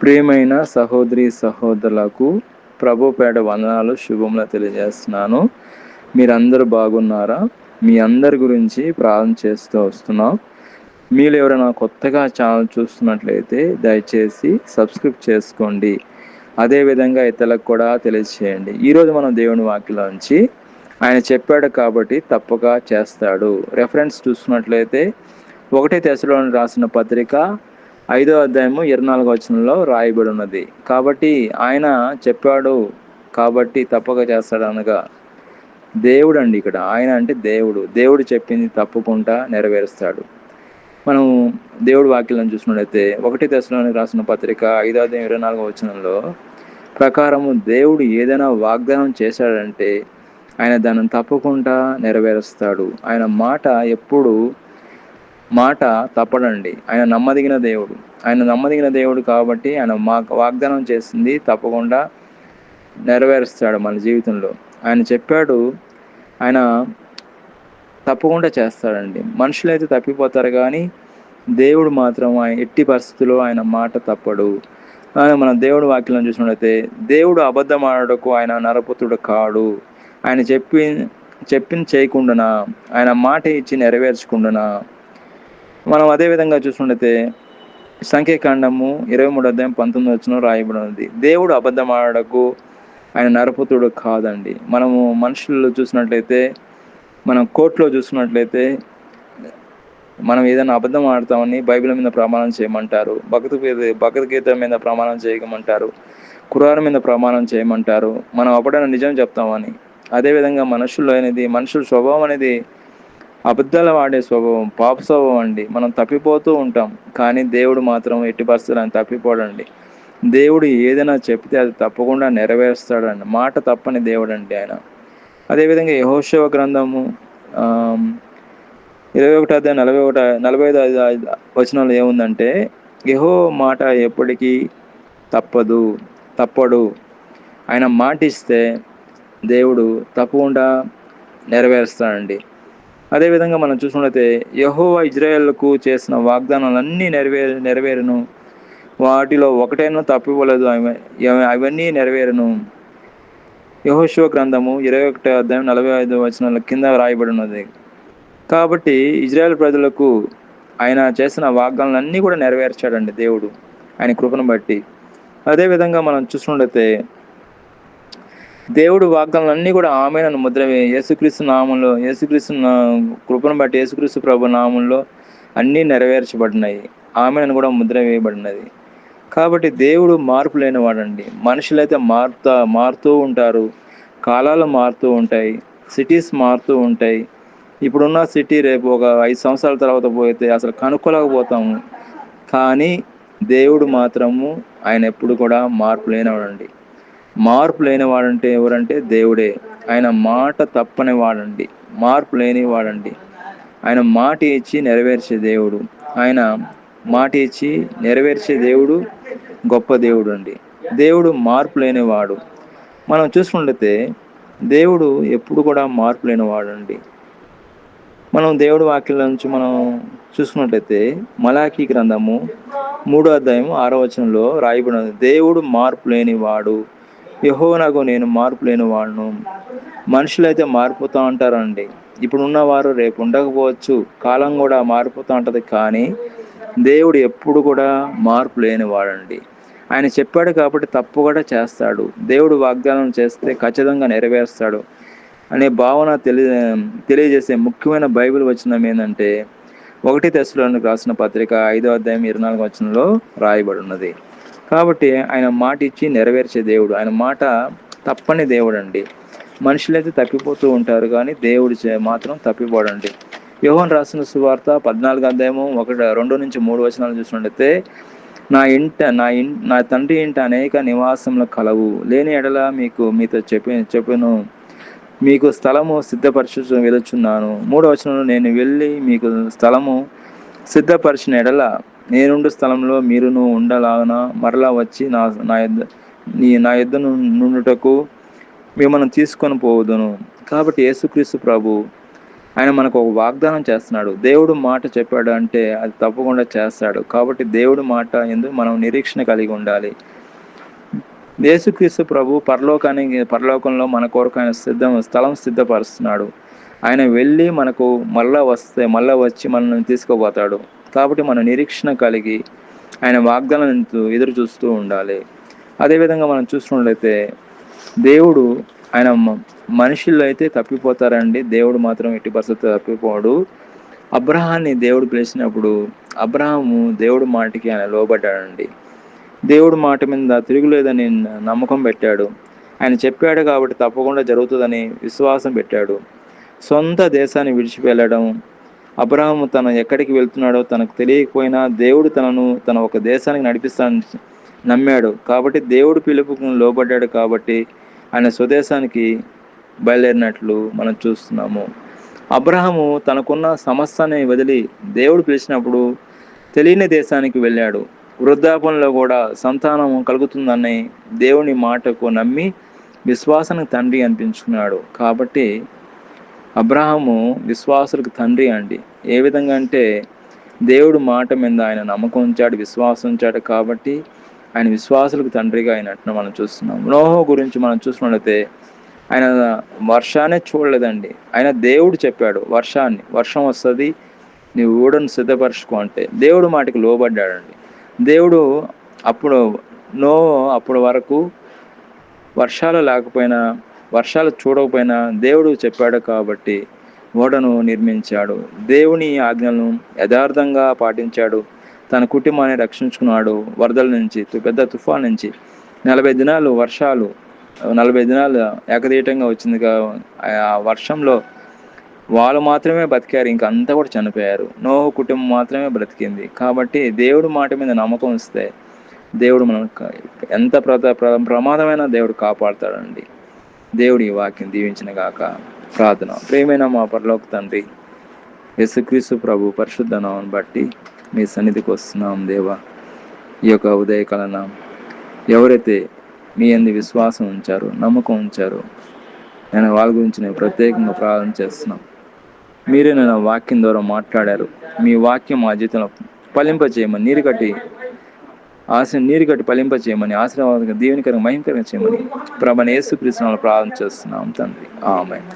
ప్రియమైన సహోదరి సహోదరులకు ప్రభుపేట వందనాలు శుభములు తెలియజేస్తున్నాను. మీరందరూ బాగున్నారా? మీ అందరి గురించి ప్రార్థన చేస్తూ వస్తున్నాం. మీరు ఎవరైనా కొత్తగా ఛానల్ చూస్తున్నట్లయితే దయచేసి సబ్స్క్రైబ్ చేసుకోండి. అదేవిధంగా ఇతరులకు కూడా తెలియజేయండి. ఈరోజు మనం దేవుని వాక్యంలోంచి ఆయన చెప్పాడు కాబట్టి తప్పక చేస్తాడు రెఫరెన్స్ చూస్తున్నట్లయితే 1 తెస్సలోనికీయులకు రాసిన పత్రిక 5వ అధ్యాయము 24వ వచనంలో రాయబడి ఉన్నది. కాబట్టి ఆయన చెప్పాడు కాబట్టి తప్పక చేస్తాడు అనగా దేవుడు అండి. ఇక్కడ ఆయన అంటే దేవుడు చెప్పింది తప్పకుండా నెరవేరుస్తాడు. మనం దేవుడి వాక్యాలను చూసినట్లయితే 1 తెస్సలోనికీయులకు రాసిన పత్రిక 5వ అధ్యాయం 24వ వచనంలో ప్రకారము దేవుడు ఏదైనా వాగ్దానం చేశాడంటే ఆయన దానిని తప్పకుండా నెరవేరుస్తాడు. ఆయన మాట తప్పడండి. ఆయన నమ్మదగిన దేవుడు కాబట్టి ఆయన వాగ్దానం చేసింది తప్పకుండా నెరవేరుస్తాడు మన జీవితంలో. ఆయన చెప్పాడు, ఆయన తప్పకుండా చేస్తాడండి. మనుషులైతే తప్పిపోతారు కానీ దేవుడు మాత్రం ఆయన ఎట్టి పరిస్థితుల్లో ఆయన మాట తప్పడు. మన దేవుడు వాక్యం చూసినట్లయితే దేవుడు అబద్ధం ఆడకు ఆయన నరపుత్రుడు కాడు. ఆయన చెప్పింది చేయకుండా ఆయన మాట ఇచ్చి నెరవేర్చకుండా మనం అదేవిధంగా చూసినట్లయితే సంఖ్యాకాండము 23వ అధ్యాయం 19వ వచనం రాయబడి ఉంది. దేవుడు అబద్ధం ఆడకు ఆయన నరపుత్రుడు కాదండి. మనము మనుషులు చూసినట్లయితే మనం కోర్టులో చూసినట్లయితే మనం ఏదైనా అబద్ధం ఆడతామని బైబిల్ మీద ప్రమాణం చేయమంటారు, భగవద్గీత మీద ప్రమాణం చేయమంటారు, ఖురాన్ మీద ప్రమాణం చేయమంటారు. మనం అప్పుడైనా నిజం చెప్తామని. అదేవిధంగా మనుషుల స్వభావం అనేది అబద్ధాలు ఆడే స్వభావం, పాప స్వభావం అండి. మనం తప్పిపోతూ ఉంటాం కానీ దేవుడు మాత్రం ఎట్టి పరిస్థితులు ఆయన తప్పిపోడండి. దేవుడు ఏదైనా చెప్తే అది తప్పకుండా నెరవేరుస్తాడండి. మాట తప్పని దేవుడు అండి ఆయన. అదేవిధంగా యెహోషువ గ్రంథము 21వ అధ్యాయం 45వ వచనంలో ఏముందంటే యెహోవా మాట ఎప్పటికీ తప్పడు. ఆయన మాట ఇస్తే దేవుడు తప్పకుండా నెరవేరుస్తాడండి. అదేవిధంగా మనం చూసినట్లయితే యెహోవా ఇజ్రాయేలుకు చేసిన వాగ్దానాలన్నీ నెరవేరును. వాటిలో ఒకటైనా తప్పిపోలేదు, అవన్నీ నెరవేరును. యెహోషువ గ్రంథము 21వ అధ్యాయం 45వ వచనంలో కింద రాయబడి ఉన్నది. కాబట్టి ఇజ్రాయేల్ ప్రజలకు ఆయన చేసిన వాగ్దానాలన్నీ కూడా నెరవేర్చాడండి దేవుడు ఆయన కృపను బట్టి. అదేవిధంగా మనం చూసినట్లయితే దేవుడు వాగ్దానాలన్నీ కూడా ఆమేనని ముద్ర యేసుక్రీస్తు నామంలో, కృపను బట్టి యేసుక్రీస్తు ప్రభు నామంలో అన్నీ నెరవేర్చబడినాయి. ఆమేనని కూడా ముద్ర వేయబడినది. కాబట్టి దేవుడు మార్పు లేనివాడండి. మనుషులైతే మారుతూ ఉంటారు, కాలాలు మారుతూ ఉంటాయి, సిటీస్ మారుతూ ఉంటాయి. ఇప్పుడున్న సిటీ రేపు ఒక 5 సంవత్సరాల తర్వాత పోతే అసలు కనుక్కోలేకపోతాము. కానీ దేవుడు మాత్రము ఆయన ఎప్పుడు కూడా మార్పు లేనివాడండి. మార్పు లేనివాడంటే ఎవరంటే దేవుడే. ఆయన మాట తప్పని వాడండి, మార్పు లేనివాడండి. ఆయన మాట ఇచ్చి నెరవేర్చే దేవుడు. ఆయన మాట ఇచ్చి నెరవేర్చే దేవుడు గొప్ప దేవుడు అండి. దేవుడు మార్పు లేనివాడు. మనం చూసుకుంటే దేవుడు ఎప్పుడు కూడా మార్పు లేనివాడండి. మనం దేవుడి వాక్యం నుంచి మనం చూసుకున్నట్లయితే మలాకీ గ్రంథము 3వ అధ్యాయము 6వ వచనంలో రాయబడినది, దేవుడు మార్పు లేనివాడు, యెహోవానగు నేను మార్పు లేనివాడును. మనుషులైతే మారిపోతూ ఉంటారండి. ఇప్పుడు ఉన్నవారు రేపు ఉండకపోవచ్చు, కాలం కూడా మారిపోతూ ఉంటుంది. కానీ దేవుడు ఎప్పుడు కూడా మార్పు లేనివాడండి. ఆయన చెప్పాడు కాబట్టి తప్పు కూడా చేస్తాడు. దేవుడు వాగ్దానం చేస్తే ఖచ్చితంగా నెరవేరుస్తాడు అనే భావన తెలియజేసే ముఖ్యమైన బైబిల్ వచనం ఏంటంటే 1 తెస్సలోనికీయులకు రాసిన పత్రిక 5వ అధ్యాయం 24వ వచనంలో రాయబడి ఉన్నది. కాబట్టి ఆయన మాట ఇచ్చి నెరవేర్చే దేవుడు, ఆయన మాట తప్పని దేవుడు అండి. మనుషులైతే తప్పిపోతూ ఉంటారు కానీ దేవుడు మాత్రం తప్పిపోడండి. యోహాను రాసిన సువార్త 14వ అధ్యాయము 2-3 వచనాలు చూసినట్లయితే నా తండ్రి ఇంట అనేక నివాసములు కలవు, లేని ఎడల మీతో చెప్పాను, మీకు స్థలము సిద్ధపరచు వెళుచున్నాను. 3వ వచనంలో నేను వెళ్ళి మీకు స్థలము సిద్ధపరిచిన ఎడల నేనుండు స్థలంలో మీరును ఉండలాగున మరలా వచ్చి నా యొద్ద నుండుటకు మిమ్మల్ని తీసుకొని పోవుదును. కాబట్టి యేసుక్రీస్తు ప్రభు ఆయన మనకు ఒక వాగ్దానం చేస్తున్నాడు. దేవుడు మాట చెప్పాడు అంటే అది తప్పకుండా చేస్తాడు. కాబట్టి దేవుడి మాట యందు మనం నిరీక్షణ కలిగి ఉండాలి. యేసుక్రీస్తు ప్రభు పరలోకంలో మన కొరకు ఆయన స్థలం సిద్ధపరుస్తున్నాడు. ఆయన వెళ్ళి మనకు మళ్ళా వచ్చి మనల్ని తీసుకుపోతాడు. కాబట్టి మన నిరీక్షణ కలిగి ఆయన వాగ్దానం ఎదురు చూస్తూ ఉండాలి. అదేవిధంగా మనం చూసుకున్నట్లయితే దేవుడు ఆయన మనుషుల్లో అయితే తప్పిపోతారండి. దేవుడు మాత్రం ఎట్టి పరిస్థితుల్లో తప్పిపోడు. అబ్రహాన్ని దేవుడు పిలిచినప్పుడు అబ్రహాము దేవుడి మాటకి ఆయన లోబడ్డాడండి. దేవుడు మాట మీద తిరుగులేదని నమ్మకం పెట్టాడు. ఆయన చెప్పాడు కాబట్టి తప్పకుండా జరుగుతుందని విశ్వాసం పెట్టాడు. సొంత దేశాన్ని విడిచి వెళ్ళడం, అబ్రహాము తను ఎక్కడికి వెళ్తున్నాడో తనకు తెలియకపోయినా దేవుడు తన ఒక దేశానికి నడిపిస్తానని నమ్మాడు. కాబట్టి దేవుడు పిలుపుకు లోబడ్డాడు కాబట్టి ఆయన స్వదేశానికి బయలుదేరినట్లు మనం చూస్తున్నాము. అబ్రహాము తనకున్న సమస్తాన్ని వదిలి దేవుడు పిలిచినప్పుడు తెలియని దేశానికి వెళ్ళాడు. వృద్ధాపంలో కూడా సంతానం కలుగుతుందని దేవుని మాటకు నమ్మి విశ్వాసానికి తండ్రి అనిపించుకున్నాడు. కాబట్టి అబ్రహాము విశ్వాసులకు తండ్రి అండి. ఏ విధంగా అంటే దేవుడు మాట మీద ఆయన నమ్మకం ఉంచాడు, విశ్వాసం ఉంచాడు. కాబట్టి ఆయన విశ్వాసులకు తండ్రిగా అయినట్టు మనం చూస్తున్నాం. నోహు గురించి మనం చూసినట్లయితే ఆయన వర్షాన్ని చూడలేదండి. ఆయన దేవుడు చెప్పాడు వర్షం వస్తుంది, నీవు ఊడను సిద్ధపరచుకో అంటే దేవుడు మాటకి లోబడ్డాడండి. దేవుడు అప్పుడు వరకు వర్షాలు లేకపోయినా, వర్షాలు చూడకపోయినా దేవుడు చెప్పాడు కాబట్టి ఓడను నిర్మించాడు. దేవుని ఆజ్ఞలను యథార్థంగా పాటించాడు. తన కుటుంబాన్ని రక్షించుకున్నాడు. వరదల నుంచి, పెద్ద తుఫాన్ నుంచి 40 దినాలు వర్షాలు, 40 దినాలు ఏకదీటంగా వచ్చింది. ఆ వర్షంలో వాళ్ళు మాత్రమే బతికారు, ఇంకా అంతా కూడా చనిపోయారు. నోహు కుటుంబం మాత్రమే బ్రతికింది. కాబట్టి దేవుడు మాట మీద నమ్మకం ఇస్తే దేవుడు మనం ఎంత ప్రమాదమైన దేవుడు కాపాడుతాడండి. దేవుడి ఈ వాక్యం దీవించిన గాక. ప్రార్థన. ప్రేమైన మా పరలోక తండ్రి, యేసుక్రీస్తు ప్రభు పరిశుద్ధ నామమును బట్టి మీ సన్నిధికి వస్తున్నాం దేవా. ఈ యొక్క ఉదయకాలన ఎవరైతే మీ యందు విశ్వాసం ఉంచారో, నమ్మకం ఉంచారో, నేను వాళ్ళ గురించి నేను ప్రత్యేకంగా ప్రార్థన చేస్తున్నాం. మీరే నేను వాక్యం ద్వారా మాట్లాడారు. మీ వాక్యం మా జీవితంలో ఫలింపచేయమని, నీరు కట్టి ఫలింపచేయమని, ఆశీర్వాదంగా, దీవెనకరంగా, మహిమకరంగా చేయమని ప్రభువైన యేసుక్రీస్తు నామములో ప్రార్థన చేస్తున్నాం తండ్రి. ఆమేన్.